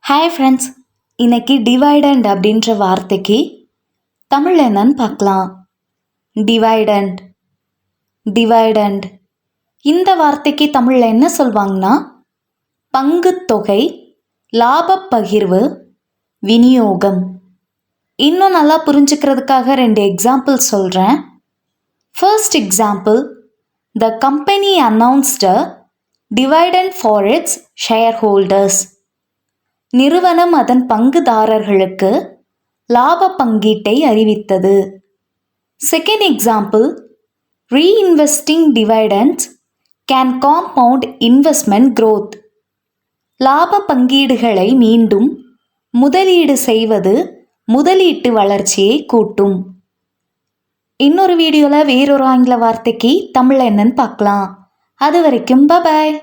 Hi friends, இன்னைக்கு dividend அப்படின்ற வார்த்தைக்கு தமிழ் என்னன்னு பார்க்கலாம். டிவைடண்ட் டிவைடண்ட் இந்த வார்த்தைக்கு தமிழில் என்ன சொல்வாங்கன்னா பங்குத்தொகை, லாபப் பகிர்வு, விநியோகம். இன்னும் நல்லா புரிஞ்சுக்கிறதுக்காக 2 எக்ஸாம்பிள் சொல்கிறேன். First example, the company announced a dividend for its shareholders. நிறுவனம் அதன் பங்குதாரர்களுக்கு லாப பங்கீட்டை அறிவித்தது. Second example, reinvesting dividends can compound investment growth. லாப பங்கீடுகளை மீண்டும் முதலீடு செய்வது முதலீட்டு வளர்ச்சியை கூட்டும். இன்னொரு வீடியோவில் வேறொரு ஆங்கில வார்த்தைக்கு தமிழ் என்னன்னு பார்க்கலாம். அது வரைக்கும் பாய்.